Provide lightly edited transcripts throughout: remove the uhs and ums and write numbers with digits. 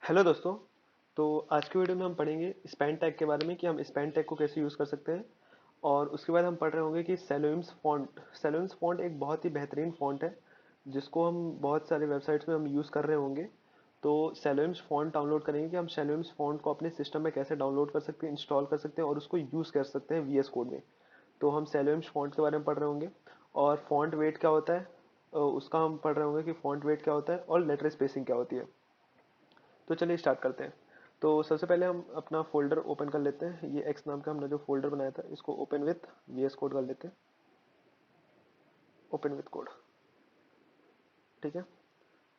Hello दोस्तों। तो आज की वीडियो में हम पढ़ेंगे स्पैन टैग के बारे में कि हम स्पैन टैग को कैसे यूज़ कर सकते हैं। और उसके बाद हम पढ़ रहे होंगे कि सेलोइम्स फॉन्ट एक बहुत ही बेहतरीन फॉन्ट है जिसको हम बहुत सारे वेबसाइट्स में हम यूज़ कर रहे होंगे। तो सेलोइम्स फॉन्ट डाउनलोड करेंगे कि हम सेलोइम्स फॉन्ट को अपने सिस्टम में कैसे डाउनलोड कर सकते हैं, इंस्टॉल कर सकते हैं और उसको यूज़ कर सकते हैं वीएस कोड में। तो हम सेलोइम्स फॉन्ट के बारे में पढ़ रहे होंगे। और फॉन्ट वेट क्या होता है, उसका हम पढ़ रहे होंगे कि फॉन्ट वेट क्या होता है और लेटर स्पेसिंग क्या होती है। तो चलिए स्टार्ट करते हैं। तो सबसे पहले हम अपना फोल्डर ओपन कर लेते हैं। ये एक्स नाम का हमने जो फोल्डर बनाया था इसको ओपन विथ वीएस कोड कर लेते हैं। ओपन विथ कोड, ठीक है।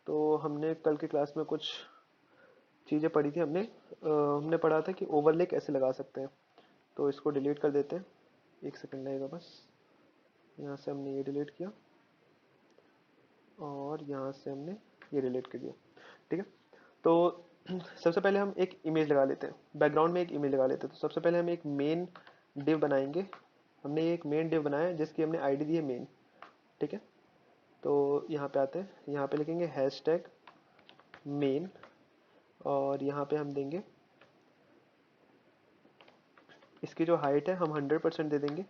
तो हमने कल की क्लास में कुछ चीज़ें पढ़ी थी। हमने पढ़ा था कि ओवरले कैसे लगा सकते हैं। तो इसको डिलीट कर देते हैं, एक सेकंड लगेगा बस। यहाँ से हमने ये डिलीट किया और यहाँ से हमने ये डिलीट कर दिया, ठीक है। तो सबसे पहले हम एक इमेज लगा लेते हैं, बैकग्राउंड में एक इमेज लगा लेते हैं। तो सबसे पहले हम एक मेन डिव बनाएंगे। हमने ये एक मेन डिव बनाया है जिसकी हमने आईडी दी है मेन, ठीक है। तो यहाँ पे आते हैं, यहाँ पे लिखेंगे हैश टैग मेन और यहाँ पे हम देंगे इसकी जो हाइट है हम 100% दे देंगे।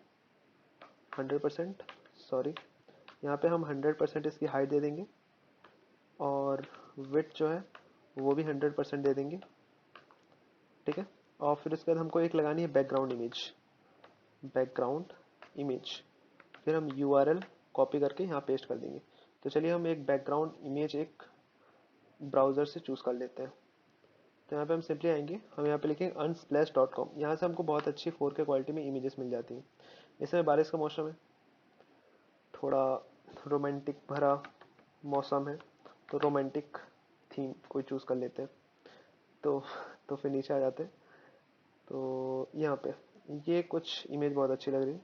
100%, सॉरी, यहाँ पे हम 100% इसकी हाइट दे देंगे और विड्थ जो है वो भी 100% दे देंगे, ठीक है। और फिर उसके बाद हमको एक लगानी है बैकग्राउंड इमेज। फिर हम यूआरएल कॉपी करके यहाँ पेस्ट कर देंगे। तो चलिए हम एक बैकग्राउंड इमेज एक ब्राउज़र से चूज़ कर लेते हैं। तो यहाँ पे हम सिंपली आएंगे, हम यहाँ पे लिखेंगे unsplash.com। यहाँ से हमको बहुत अच्छी 4K क्वालिटी में इमेजेस मिल जाती हैं। इसमें बारिश का मौसम है, थोड़ा रोमांटिक भरा मौसम है, तो रोमांटिक थीम कोई चूज़ कर लेते हैं। तो तो फिर नीचे आ जाते हैं। तो यहाँ पे ये कुछ इमेज बहुत अच्छी लग रही है,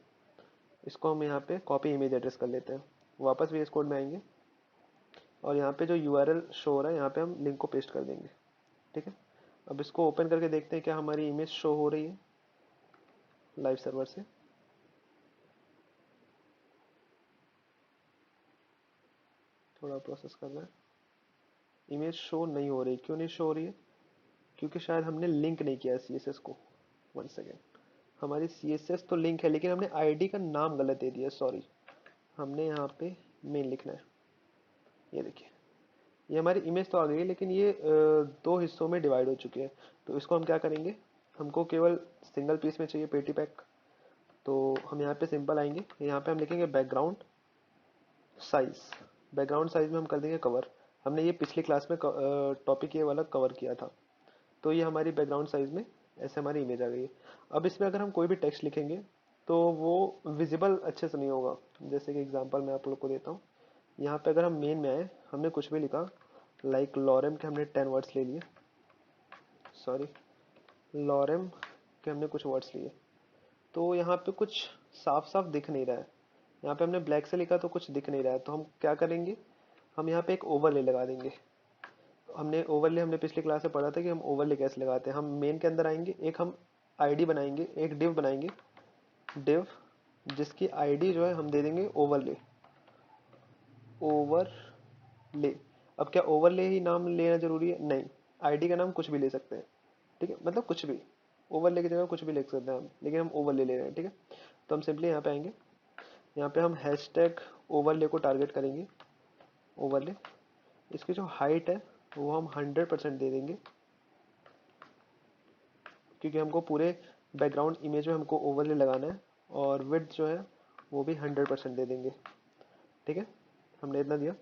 इसको हम यहाँ पे कॉपी इमेज एड्रेस कर लेते हैं। वापस वीएस कोड में आएंगे और यहाँ पे जो यूआरएल शो हो रहा है यहाँ पे हम लिंक को पेस्ट कर देंगे, ठीक है। अब इसको ओपन करके देखते हैं क्या हमारी इमेज शो हो रही है लाइव सर्वर से। थोड़ा प्रोसेस करना है। इमेज शो नहीं हो रही, क्यों नहीं शो हो रही है? क्योंकि शायद हमने लिंक नहीं किया है सीएसएस को। वन सेकेंड, हमारी सीएसएस तो लिंक है लेकिन हमने आईडी का नाम गलत दे दिया, सॉरी। हमने यहाँ पे मेन लिखना है। ये देखिए, ये हमारी इमेज तो आ गई है लेकिन ये दो हिस्सों में डिवाइड हो चुकी है। तो इसको हम क्या करेंगे, हमको केवल सिंगल पीस में चाहिए पेटी पैक। तो हम यहाँ पे सिंपल आएंगे, यहाँ पे हम लिखेंगे साइज बैकग्राउंड साइज में हम कर देंगे कवर। हमने ये पिछली क्लास में टॉपिक ये वाला कवर किया था। तो ये हमारी बैकग्राउंड साइज में ऐसे हमारी इमेज आ गई है। अब इसमें अगर हम कोई भी टेक्स्ट लिखेंगे तो वो विजिबल अच्छे से नहीं होगा। जैसे कि एग्जांपल मैं आप लोग को देता हूँ। यहाँ पे अगर हम मेन में आए, हमने कुछ भी लिखा, लाइक लॉरेम के हमने 10 वर्ड्स ले लिए, सॉरी, लॉरेम के हमने कुछ वर्ड्स लिए। तो यहाँ पे कुछ साफ साफ दिख नहीं रहा है। यहाँ पे हमने ब्लैक से लिखा तो कुछ दिख नहीं रहा है। तो हम क्या करेंगे, हम यहाँ पे एक ओवरले लगा देंगे। हमने पिछली क्लास में पढ़ा था कि हम ओवरले कैसे लगाते हैं। हम मेन के अंदर आएंगे, एक हम आईडी बनाएंगे, एक डिव बनाएंगे, डिव जिसकी आईडी जो है हम दे देंगे ओवरले। अब क्या ओवरले ही नाम लेना जरूरी है? नहीं, आईडी का नाम कुछ भी ले सकते हैं, ठीक है। मतलब कुछ भी, ओवरले की जगह कुछ भी लिख सकते हैं हम, लेकिन हम ओवरले ले रहे हैं, ठीक है। तो हम सिंपली यहाँ पे आएंगे, यहाँ पे हम हैश टैग ओवरले को टारगेट करेंगे। ओवरले, इसकी जो हाइट है वो हम 100% दे देंगे, क्योंकि हमको पूरे बैकग्राउंड इमेज में हमको ओवरले लगाना है। और विड्थ जो है वो भी 100% दे देंगे, ठीक है। हमने इतना दिया।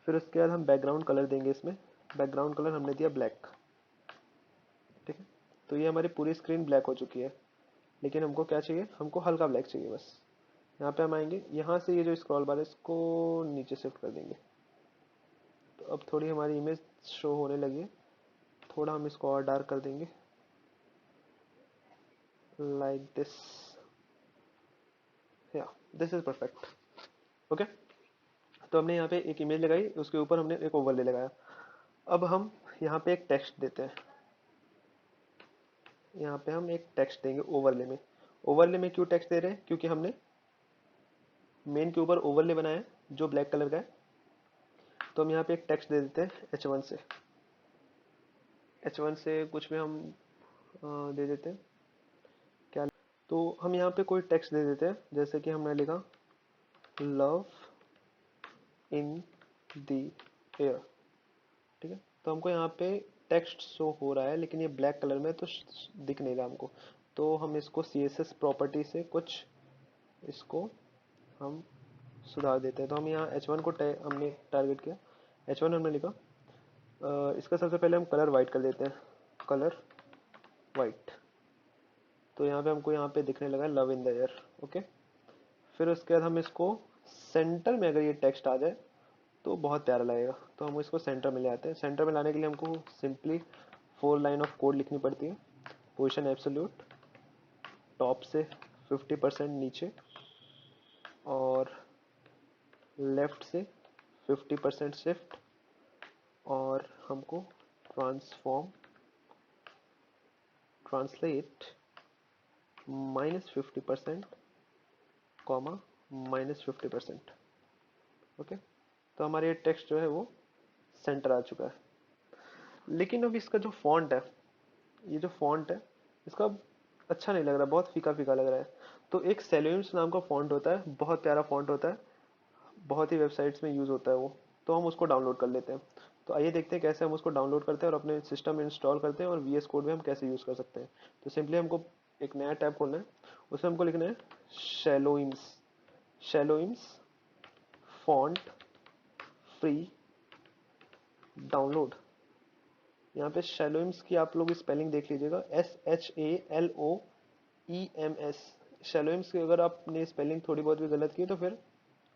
फिर उसके बाद हम बैकग्राउंड कलर देंगे इसमें। बैकग्राउंड कलर हमने दिया ब्लैक, ठीक है। तो ये हमारी पूरी स्क्रीन ब्लैक हो चुकी है, लेकिन हमको क्या चाहिए, हमको हल्का ब्लैक चाहिए बस। यहाँ पे हम आएंगे, यहाँ से ये जो स्क्रॉल बार है इसको नीचे शिफ्ट कर देंगे। तो अब थोड़ी हमारी इमेज शो होने लगी है। थोड़ा हम इसको और डार्क कर देंगे, लाइक दिस, या दिस इज परफेक्ट, ओके। तो हमने यहाँ पे एक इमेज लगाई, उसके ऊपर हमने एक ओवरले लगाया। अब हम यहाँ पे एक टेक्स्ट देते हैं। यहाँ पे हम एक टेक्स्ट देंगे ओवरले में। ओवरले में क्यों टेक्स्ट दे रहे हैं? क्योंकि हमने मेन के ऊपर ओवरले बनाया है जो ब्लैक कलर का है। तो हम यहाँ पे एक टेक्स्ट दे देते हैं H1 से। H1 से कुछ भी हम दे देते हैं। क्या, तो हम यहाँ पे कोई टेक्स्ट दे देते हैं, जैसे कि हमने लिखा लव इन द एयर। ठीक है, तो हमको यहाँ पे टेक्स्ट शो हो रहा है, लेकिन ये ब्लैक कलर में तो दिख नहीं रहा हमको। तो हम इसको CSS प्रॉपर्टी से कुछ इसको हम सुधार देते हैं। तो हम यहाँ H1 को हमने टारगेट किया, H1 हमने लिखा। इसका सबसे पहले हम कलर वाइट कर देते हैं, कलर वाइट। तो यहाँ पे हमको यहाँ पे दिखने लगा love in the air. Okay, फिर उसके बाद हम इसको सेंटर में, अगर ये टेक्स्ट आ जाए तो बहुत प्यारा लगेगा। तो हम इसको सेंटर में ले आते हैं। सेंटर में लाने के लिए हमको सिंपली 4 लाइन ऑफ कोड लिखनी पड़ती है। पोजीशन एब्सोल्यूट, टॉप से 50% नीचे, और लेफ्ट से 50% शिफ्ट, और हमको ट्रांसफॉर्म ट्रांसलेट -50% कॉमा -50%। ओके, तो हमारे ये टेक्स्ट जो है वो सेंटर आ चुका है। लेकिन अब इसका जो फॉन्ट है, ये जो फॉन्ट है इसका अच्छा नहीं लग रहा, बहुत फीका फीका लग रहा है। तो एक सेलोइम्स नाम का फॉन्ट होता है, बहुत प्यारा फॉन्ट होता है, बहुत ही वेबसाइट्स में यूज़ होता है वो। तो हम उसको डाउनलोड कर लेते हैं। तो आइए देखते हैं कैसे हम उसको डाउनलोड करते हैं और अपने सिस्टम में इंस्टॉल करते हैं, और VS कोड में हम कैसे यूज़ कर सकते हैं। तो सिंपली हमको एक नया टैब खोलना है, उसमें हमको लिखना है शैलोइम्स, शैलोइम्स फॉन्ट फ्री डाउनलोड। यहाँ पे शैलोइम्स की आप लोग स्पेलिंग देख लीजिएगा, SHALOEMS। शैलोइम्स की अगर आपने स्पेलिंग थोड़ी बहुत भी गलत की तो फिर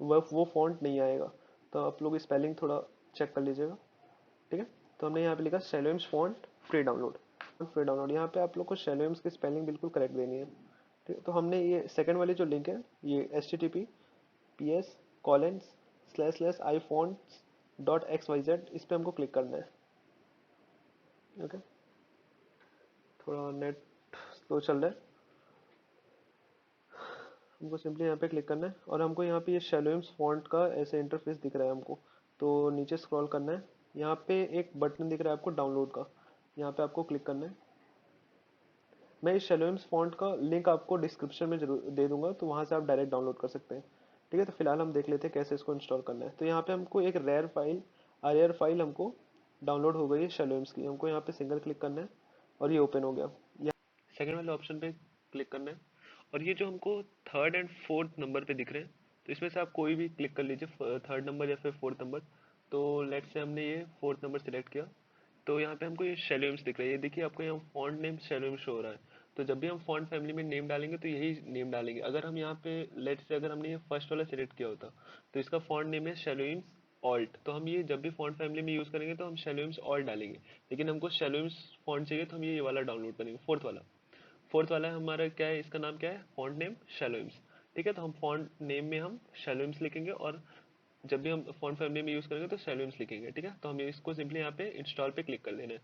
वो फॉन्ट नहीं आएगा। तो आप लोग स्पेलिंग थोड़ा चेक कर लीजिएगा। ठीक है, तो हमने यहाँ पे लिखा शैलोइम्स font free download. Free download, यहाँ पे आप लोग को शैलोइम्स की स्पेलिंग बिल्कुल करेक्ट देनी है। ठीक है, तो हमने ये सेकंड वाली जो लिंक है, ये https://ifonts.xyz, इस पर हमको क्लिक करना है। ओके, थोड़ा नेट स्लो चल रहा है। हमको सिंपली यहाँ पे क्लिक करना है, और हमको यहाँ पे ये शैलोइम्स फॉन्ट का ऐसे इंटरफेस दिख रहा है हमको। तो नीचे स्क्रॉल करना है, यहाँ पे एक बटन दिख रहा है आपको डाउनलोड का, यहाँ पे आपको क्लिक करना है। मैं इस शैलोइम्स फॉन्ट का लिंक आपको डिस्क्रिप्शन में जरूर दे दूंगा, तो वहाँ से आप डायरेक्ट डाउनलोड कर सकते हैं। ठीक है, तो फिलहाल हम देख लेते हैं कैसे इसको इंस्टॉल करना है। तो यहाँ पे हमको एक रेयर फाइल हमको डाउनलोड हो गई है शैलोइम्स की। हमको यहाँ पे सिंगल क्लिक करना है, और ये ओपन हो गया। सेकंड वाले ऑप्शन पे क्लिक करना है, और ये जो हमको थर्ड एंड फोर्थ नंबर पे दिख रहे हैं, तो इसमें से आप कोई भी क्लिक कर लीजिए, थर्ड नंबर या फिर फोर्थ नंबर। तो लेट से हमने ये फोर्थ नंबर सिलेक्ट किया। तो यहाँ पे हमको ये शैलोइम्स दिख रहा है, ये देखिए आपको यहाँ फॉन्ट नेम शैलोइम्स शो हो रहा है। तो जब भी हम फॉन्ट फैमिली में नेम डालेंगे तो यही नेम डालेंगे। अगर हम यहाँ पे लेट से अगर हमने ये फर्स्ट वाला सिलेक्ट किया होता, तो इसका फॉन्ट नेम है शैलोइम्स ऑल्ट। तो हम ये जब भी फॉन्ट फैमिली में यूज़ करेंगे तो हम शैलोइम्स ऑल्ट डालेंगे। लेकिन हमको शैलोइम्स फॉन्ट चाहिए, तो हम ये वाला डाउनलोड करेंगे, फोर्थ वाला। फोर्थ वाला हमारा क्या है, इसका नाम क्या है, फॉन्ट नेम शैलोइम्स। ठीक है, तो हम फॉन्ट नेम में हम शैलोइम्स लिखेंगे, और जब भी हम फॉन्ट फैमिली में यूज़ करेंगे तो शैलोइम्स लिखेंगे। ठीक है, तो हमें इसको सिंपली यहाँ पे इंस्टॉल पे क्लिक कर देना है।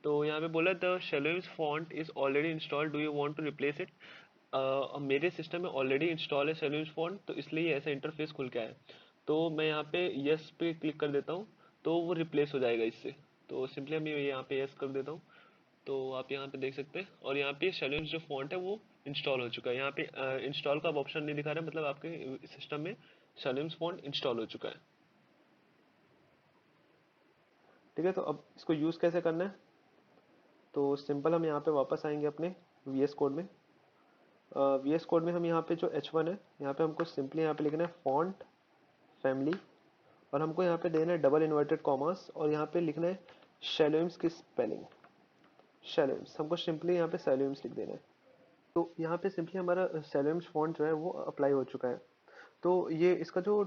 तो यहाँ पे बोला द शैलोइम्स font is already install, do you want to replace it. मेरे सिस्टम में ऑलरेडी इंस्टॉल है शैलोइम्स फॉन्ट, तो इसलिए ये ऐसा इंटरफेस खुल के आया है। तो मैं यहाँ पे यस पे क्लिक कर देता हूँ, तो वो रिप्लेस हो जाएगा इससे। तो सिंपली मैं यहाँ पे यस कर देता हूँ। तो आप यहाँ पे देख सकते हैं, और यहाँ पे शैलोइम्स जो फॉन्ट है वो इंस्टॉल हो चुका है। यहाँ पे इंस्टॉल का ऑप्शन नहीं दिखा रहा है, मतलब आपके सिस्टम में शैलोइम्स फॉन्ट इंस्टॉल हो चुका है। ठीक है, तो अब इसको यूज़ कैसे करना है, तो सिंपल हम यहाँ पे वापस आएंगे अपने VS कोड में। VS कोड में हम यहाँ पे जो H1 है, यहाँ पे हमको सिंपली यहाँ पे लिखना है फॉन्ट फैमिली, और हमको यहाँ पे देना है डबल इन्वर्टेड कॉमास, और यहाँ पे लिखना है शैलोइम्स की स्पेलिंग, शैलोइम्स। हमको सिंपली यहाँ पे शैलोइम्स लिख देना है। तो यहाँ पे सिंपली हमारा शैलोइम्स फॉन्ट जो है वो अप्लाई हो चुका है। तो ये इसका जो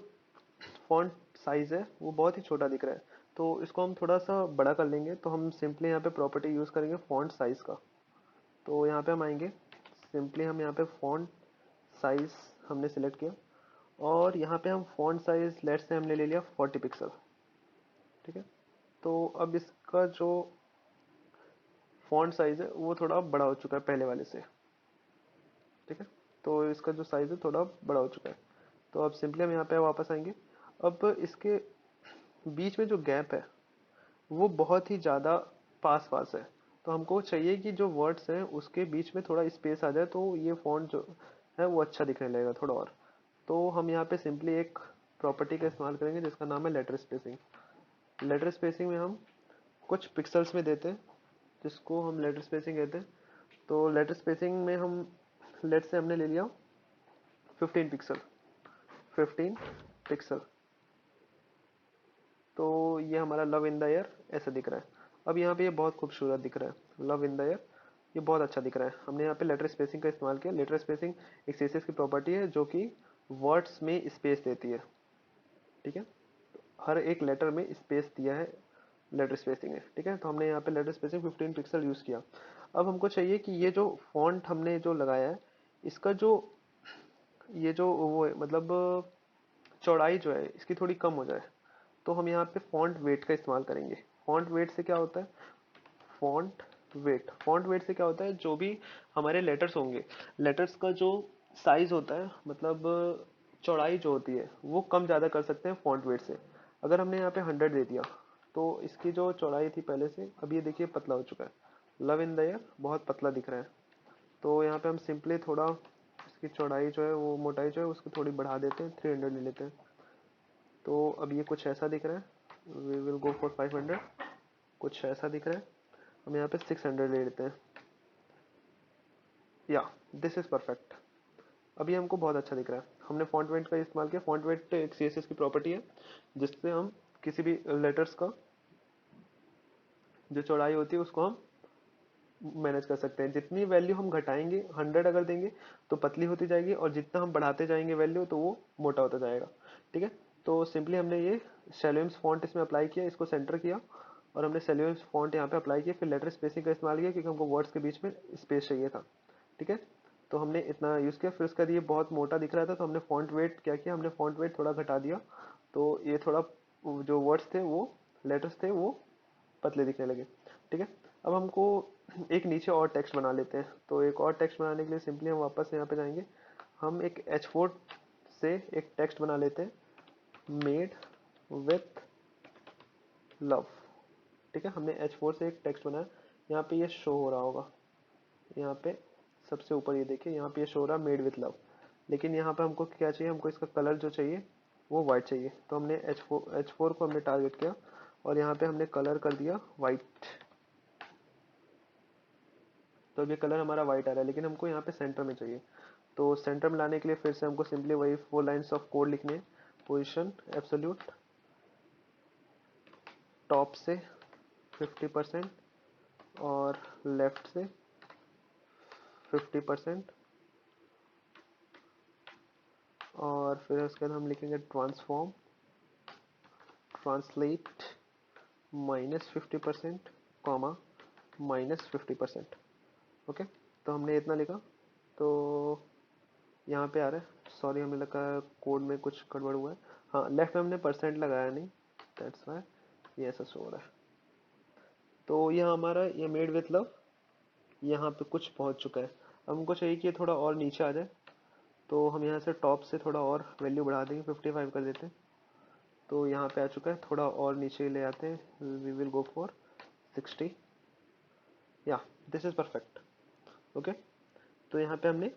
फॉन्ट साइज़ है वो बहुत ही छोटा दिख रहा है, तो इसको हम थोड़ा सा बड़ा कर लेंगे। तो हम सिंपली यहाँ पे प्रॉपर्टी यूज़ करेंगे फॉन्ट साइज़ का। तो यहाँ पे हम आएंगे, सिंपली हम यहाँ पे फॉन्ट साइज़ हमने सेलेक्ट किया, और यहाँ पे हम फॉन्ट साइज़ लेट से हमने ले लिया 40 पिक्सल। ठीक है, तो अब इसका जो फॉन्ट साइज़ है वो थोड़ा बड़ा हो चुका है पहले वाले से। ठीक है, तो इसका जो साइज़ है थोड़ा बड़ा हो चुका है। तो अब सिंपली हम यहाँ पे वापस आएंगे। अब इसके बीच में जो गैप है वो बहुत ही ज़्यादा पास पास है, तो हमको चाहिए कि जो वर्ड्स हैं उसके बीच में थोड़ा स्पेस आ जाए, तो ये फॉन्ट जो है वो अच्छा दिखने लगेगा थोड़ा और। तो हम यहाँ पे सिंपली एक प्रॉपर्टी का इस्तेमाल करेंगे जिसका नाम है लेटर स्पेसिंग। लेटर स्पेसिंग में हम कुछ पिक्सल्स में देते हैं, जिसको हम लेटर स्पेसिंग कहते हैं। तो लेटर स्पेसिंग में हम लेट से हमने ले लिया 15 पिक्सल, 15 पिक्सल। तो ये हमारा लव इन द एयर ऐसा दिख रहा है। अब यहाँ पे ये बहुत खूबसूरत दिख रहा है, लव इन द एयर, ये बहुत अच्छा दिख रहा है। हमने यहाँ पे लेटर स्पेसिंग का इस्तेमाल किया। लेटर स्पेसिंग एक सीएसएस की प्रॉपर्टी है जो कि वर्ड्स में स्पेस देती है, ठीक है। हर एक लेटर में स्पेस दिया है, लेटर स्पेसिंग है, ठीक है। तो हमने यहाँ पे लेटर स्पेसिंग 15 पिक्सल यूज़ किया। अब हमको चाहिए कि ये जो फॉन्ट हमने जो लगाया है, इसका जो ये जो वो है, मतलब चौड़ाई जो है इसकी थोड़ी कम हो जाए। तो हम यहाँ पे फॉन्ट वेट का इस्तेमाल करेंगे। फॉन्ट वेट से क्या होता है, फॉन्ट वेट से क्या होता है, जो भी हमारे लेटर्स होंगे, लेटर्स का जो साइज होता है, मतलब चौड़ाई जो होती है वो कम ज़्यादा कर सकते हैं फॉन्ट वेट से। अगर हमने यहाँ पे 100 दे दिया तो इसकी जो चौड़ाई थी पहले से, अब ये देखिए पतला हो चुका है। लव इन द एयर बहुत पतला दिख रहा है। तो यहाँ पे हम सिंपली थोड़ा इसकी चौड़ाई जो है, वो मोटाई जो है उसको थोड़ी बढ़ा देते हैं, 300 ले लेते हैं। तो अब ये कुछ ऐसा दिख रहा है, वी विल गो फॉर 500। कुछ ऐसा दिख रहा है, हम यहाँ पे 600 ले लेते हैं। या दिस इज परफेक्ट। अभी हमको बहुत अच्छा दिख रहा है। हमने फॉन्ट वेट का इस्तेमाल किया। फॉन्ट वेट एक सीएसएस की प्रॉपर्टी है जिससे हम किसी भी लेटर्स का जो चौड़ाई होती है उसको हम मैनेज कर सकते हैं। जितनी वैल्यू हम घटाएंगे, 100 अगर देंगे तो पतली होती जाएगी, और जितना हम बढ़ाते जाएंगे वैल्यू तो वो मोटा होता जाएगा, ठीक है। तो सिंपली हमने ये शेलोइम्स फॉन्ट इसमें अप्लाई किया, इसको सेंटर किया, और हमने शेलोइम्स फॉन्ट यहाँ पे अप्लाई किया। फिर लेटर स्पेसिंग का इस्तेमाल किया क्योंकि हमको वर्ड्स के बीच में स्पेस चाहिए था, ठीक है। तो हमने इतना यूज़ किया। फिर उसके बाद ये बहुत मोटा दिख रहा था, तो हमने फॉन्ट वेट क्या किया, हमने फॉन्ट वेट थोड़ा घटा दिया। तो ये थोड़ा जो वर्ड्स थे, वो लेटर्स थे, वो पतले दिखने लगे, ठीक है। अब हमको एक नीचे और टेक्स्ट बना लेते हैं। तो एक और टेक्स्ट बनाने के लिए सिंपली हम वापस यहाँ पे जाएंगे। हम एक H4 से एक टेक्स्ट बना लेते हैं, मेड विथ लव, ठीक है। हमने H4 से एक टेक्स्ट बनाया। यहाँ पे ये शो हो रहा होगा, यहाँ पे सबसे ऊपर ये देखिए, यहाँ पे ये शो हो रहा है मेड विथ लव। लेकिन यहाँ पे हमको क्या चाहिए, हमको इसका कलर जो चाहिए वो वाइट चाहिए। तो हमने H4 को हमने टारगेट किया, और यहाँ पे हमने कलर कर दिया वाइट। तो अब ये कलर हमारा वाइट आ रहा है, लेकिन हमको यहाँ पे सेंटर में चाहिए। तो सेंटर में लाने के लिए फिर से हमको सिंपली वही 4 लाइन्स ऑफ कोड लिखने हैं। पोजिशन एब्सोल्यूट, टॉप से 50% और लेफ्ट से 50%, और फिर उसके बाद हम लिखेंगे ट्रांसफॉर्म, ट्रांसलेट -50%, कॉमा -50%, ओके। तो हमने इतना लिखा। तो यहाँ पे आ रहा है, सॉरी हमें लगा कोड में कुछ गड़बड़ हुआ है। हाँ, लेफ्ट में हमने परसेंट लगाया नहीं, दैट्स वाई ये ऐसा शो हो रहा है। तो यह हमारा ये मेड विथ लव यहाँ पे कुछ पहुँच चुका है। अब हमको चाहिए कि ये थोड़ा और नीचे आ जाए। तो हम यहाँ से टॉप से थोड़ा और वैल्यू बढ़ा देंगे, 55 कर देते हैं। तो यहाँ पे आ चुका है, थोड़ा और नीचे ले आते हैं, वी विल गो फॉर 60। या दिस इज परफेक्ट, ओके। तो यहाँ पे हमने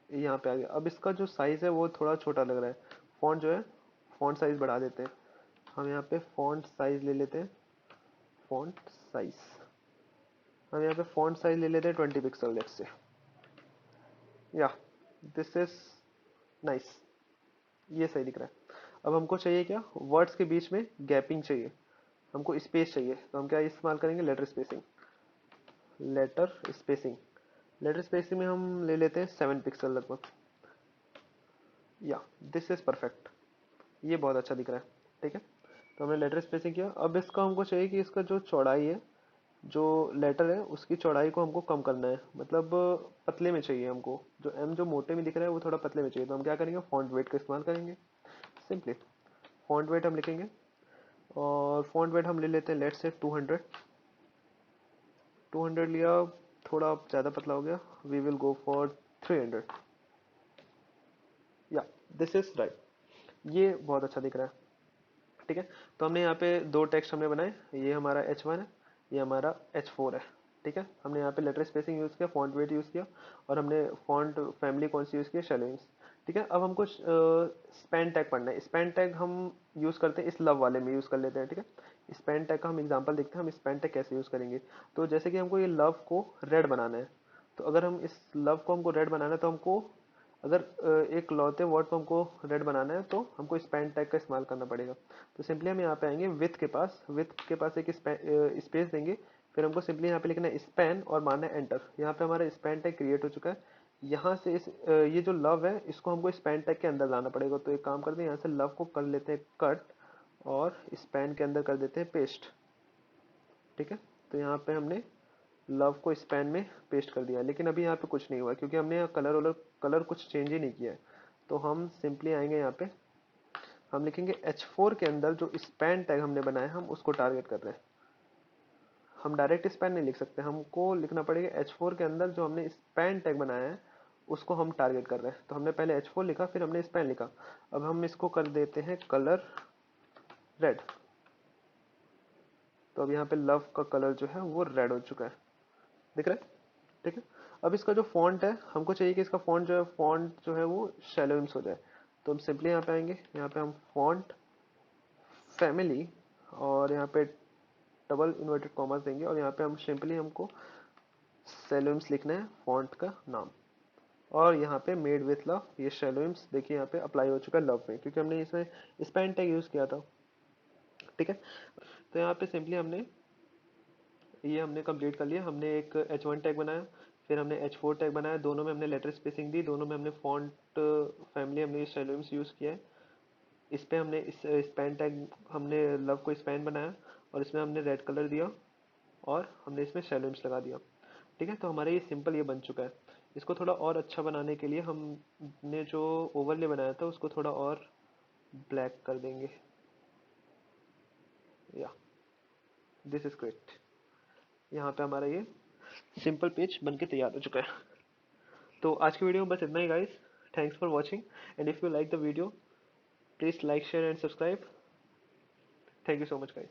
यहाँ पे आ गया। अब इसका जो साइज़ है वो थोड़ा छोटा लग रहा है। फॉन्ट जो है, फॉन्ट साइज़ बढ़ा देते हैं। हम यहाँ पे फॉन्ट साइज़ ले लेते हैं, फॉन्ट साइज़ हम यहाँ पे फॉन्ट साइज़ ले लेते हैं 20 पिक्सल, लेट्स से। या दिस इज नाइस, ये सही दिख रहा है। अब हमको चाहिए क्या, वर्ड्स के बीच में गैपिंग चाहिए, हमको स्पेस चाहिए। तो हम क्या इस्तेमाल करेंगे, letter spacing. Letter spacing letter spacing में हम ले लेते हैं 7 पिक्सल लगभग। या दिस इज परफेक्ट, ये बहुत अच्छा दिख रहा है, ठीक है। तो हमने लेटर स्पेसिंग किया। अब इसका हमको चाहिए कि इसका जो चौड़ाई है, जो लेटर है उसकी चौड़ाई को हमको कम करना है, मतलब पतले में चाहिए हमको। जो एम जो मोटे में दिख रहा है वो थोड़ा पतले में चाहिए। तो हम क्या करेंगे, फॉन्ट वेट का इस्तेमाल करेंगे। सिंपली फॉन्ट वेट हम लिखेंगे, और फॉन्ट वेट हम ले लेते हैं, लेट से 200। 200 लिया, थोड़ा ज़्यादा पतला हो गया, वी विल गो फॉर 300। या दिस इज राइट, ये बहुत अच्छा दिख रहा है, ठीक है। तो हमने यहाँ पे दो टेक्स्ट हमने बनाए। ये हमारा H1 है, ये हमारा H4 है। ठीक है, हमने यहाँ पे लेटर स्पेसिंग यूज़ किया, फॉन्ट वेट यूज़ किया, और हमने फॉन्ट फैमिली कौन सी यूज़ की, शैलोइंस। ठीक है, अब हमको स्पैन टैग पढ़ना है। स्पैन टैग हम यूज़ करते हैं इस लव वाले में यूज़ कर लेते हैं। ठीक है, स्पैन टैग का हम एग्जांपल देखते हैं, हम स्पैन टैग कैसे यूज़ करेंगे। तो जैसे कि हमको ये लव को रेड बनाना है, तो अगर हम इस लव को हमको रेड बनाना है, तो हमको अगर एक लौते वर्ड को हमको रेड बनाना है तो हमको स्पैन टैग का इस्तेमाल करना पड़ेगा। तो सिंपली हम यहाँ पे आएंगे विथ के पास एक स्पेस देंगे, फिर हमको सिंपली यहाँ पे लिखना है स्पैन और मारना है एंटर। यहाँ पे हमारा स्पैन टैग क्रिएट हो चुका है। यहाँ से ये जो लव है इसको हमको स्पैन टैग के अंदर लाना पड़ेगा। तो एक काम करते हैं, यहाँ से लव को कर लेते हैं कट और स्पैन के अंदर कर देते हैं पेस्ट। ठीक है, तो यहाँ पे हमने लव को स्पैन में पेस्ट कर दिया, लेकिन अभी यहाँ पे कुछ नहीं हुआ क्योंकि हमने यहाँ कलर कुछ चेंज ही नहीं किया है। तो हम सिंपली आएंगे यहाँ पे, हम लिखेंगे H4 के अंदर जो स्पैन टैग हमने बनाया है हम उसको टारगेट कर रहे हैं। हम डायरेक्ट स्पैन नहीं लिख सकते, हमको लिखना पड़ेगा H4 के अंदर जो हमने स्पैन टैग बनाया है उसको हम टारगेट कर रहे हैं। तो हमने पहले H4 लिखा, फिर हमने स्पैन लिखा। अब हम इसको कर देते हैं कलर रेड। तो अब यहाँ पे लव का कलर जो है वो रेड हो चुका है, दिख रहा है। ठीक है, अब इसका जो फॉन्ट है हमको चाहिए कि इसका फॉन्ट जो है वो शैलोइम्स हो जाए। तो हम सिंपली यहाँ पे आएंगे, यहाँ पे हम फॉन्ट फैमिली और यहाँ पे डबल इन्वर्टेड कॉमास देंगे, और यहाँ पे हम सिंपली हमको शैलोइम्स लिखना है फॉन्ट का नाम। और यहाँ पे मेड विथ लव, ये शैलोइम्स देखिए यहाँ पे अप्लाई हो चुका है लव में, क्योंकि हमने इसमें स्पैन टैग यूज किया था। ठीक है, तो यहाँ पे सिंपली हमने कंप्लीट कर लिया। हमने एक H1 टैग बनाया, फिर हमने H4 टैग बनाया, दोनों में हमने लेटर स्पेसिंग दी, दोनों में हमने फॉन्ट फैमिली हमने शैलोइम्स यूज़ किया है। इस पे हमने इस स्पैन टैग हमने लव को स्पैन बनाया और इसमें हमने रेड कलर दिया और हमने इसमें शैलोइम्स लगा दिया। ठीक है, तो हमारा ये सिंपल ये बन चुका है। इसको थोड़ा और अच्छा बनाने के लिए हमने जो ओवरले बनाया था उसको थोड़ा और ब्लैक कर देंगे। या दिस इज ग्रेट। यहाँ पे हमारा ये सिंपल पेज बन के तैयार हो चुका है। तो आज की वीडियो में बस इतना ही guys. Thanks for watching, and if you like the video please like share and subscribe. Thank you so much guys.